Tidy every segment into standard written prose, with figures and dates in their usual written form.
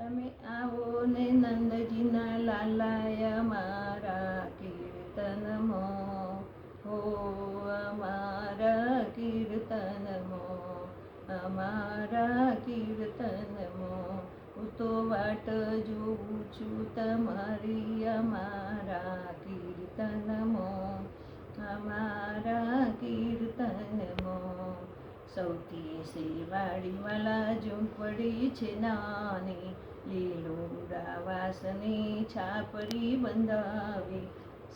તમે આવો ને નંદજીના લાલાય મારા કીર્તનમાં, હો અમારા કીર્તનમાં, અમારા કીર્તનમાં. હું તો વાટ જોઉં છું તમારી અમારા કીર્તનમાં, અમારા કીર્તનમાં. સૌથી શેવાળીવાલા ઝૂંપડી છે નાની, લીલુડા વાસની છાપરી બંધાવી.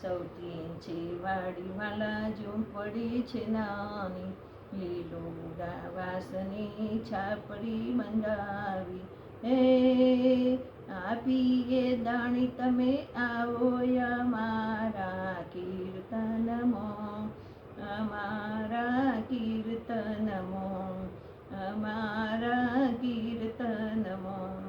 સૌથી છેવાળીવાલા ઝૂંપડી છે નાની, લીલુડા વાસની છાપરી બંધાવી. હે આપીએ દાણી તમે આવો અમારા કીર્તનમાં, અમારા કીર્તનમાં, અમારા કીર્તનમાં.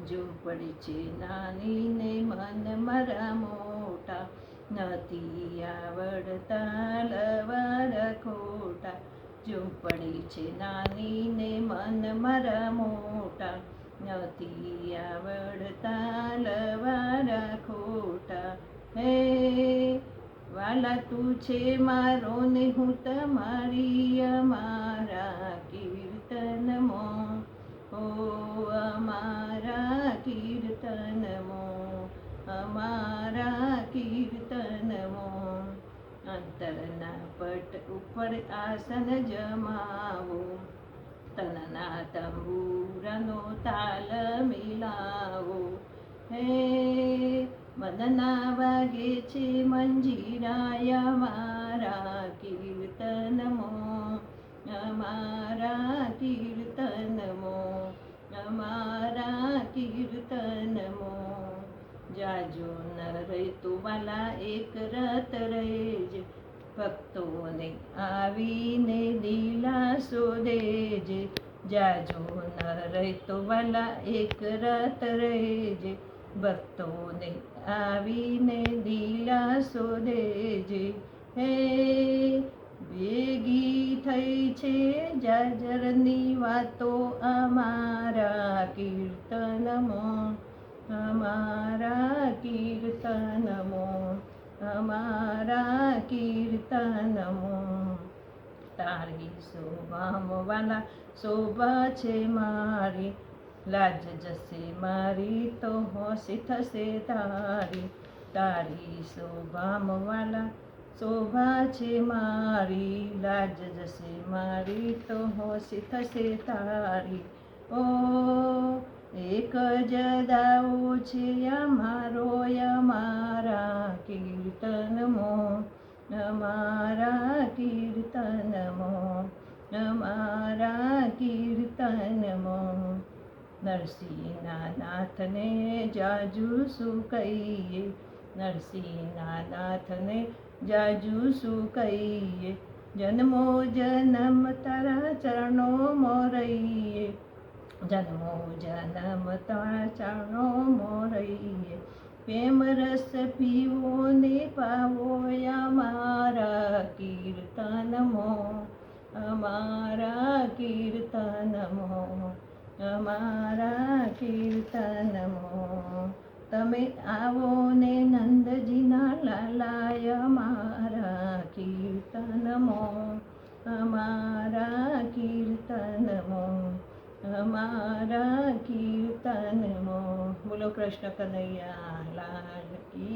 ઝૂંપડી છે નાની ને મન મારા મોટા, નથી આવડતા લવાર ખોટા. ઝૂંપડી છે નાની ને મન મારા મોટા, નથી આવડતા લવાર ખોટા. હે વાલા તું છે મારો ને હું તમારી અમારા કીર્તનમાં, હો અમારા કીર્તનમાં, અમારા કીર્તનમાં. અંતરના પટ ઉપર આસન જમાવો, તનના તંબુરાનો તાલ મિલાવો. હે મનના વાગે છે મંજીરાય અમારા કીર્તનમાં, અમારા કીર્તનમાં, અમારા કીર્તનમાં. જાજો ન રહેતો વાલા એક રત રહેજે, ભક્તોને આવીને દિલાસો દેજે. જાજો ન રહેતો વાલા એક રત રહેજે, ભક્તોને આવીને દિલાસો દેજે. હે ભેગી થઈ છે જાજરની વાતો અમારા કીર્તનમાં, અમારા કીર્તનમાં, અમારા કીર્તનમાં. તારી શોભામાં વાલા શોભા છે મારી, લાજ જશે મારી તો હોંશી થશે તારી. તારી શોભામાં વાલા શોભા છે મારી, લાજ જશે મારી તો હોંશી થશે તારી. ઓ એક જ દાવો છે અમારો અમારા કીર્તનમાં, અમારા કીર્તનમાં, અમારા કીર્તનમાં. નરસિંહના નાથને જાજુ શું કહીએ, નરસિંહના નાથને જાજુ શું કહીએ. જન્મો જન્મ તારા ચરણોમાં રહીએ, જન્મો જન્મ તારા ચરણોમાં રહીએ. પ્રેમ રસ પીવો ને પાવો અમારા કીર્તનમાં, અમારા કીર્તનમાં, અમારા કીર્તનમાં. તમે આવો ને નંદજીના લાલાય અમારા કીર્તનમાં, અમારા કીર્તનમાં, અમારા કીર્તનમાં. બોલો કૃષ્ણ કનૈયા લાલ કી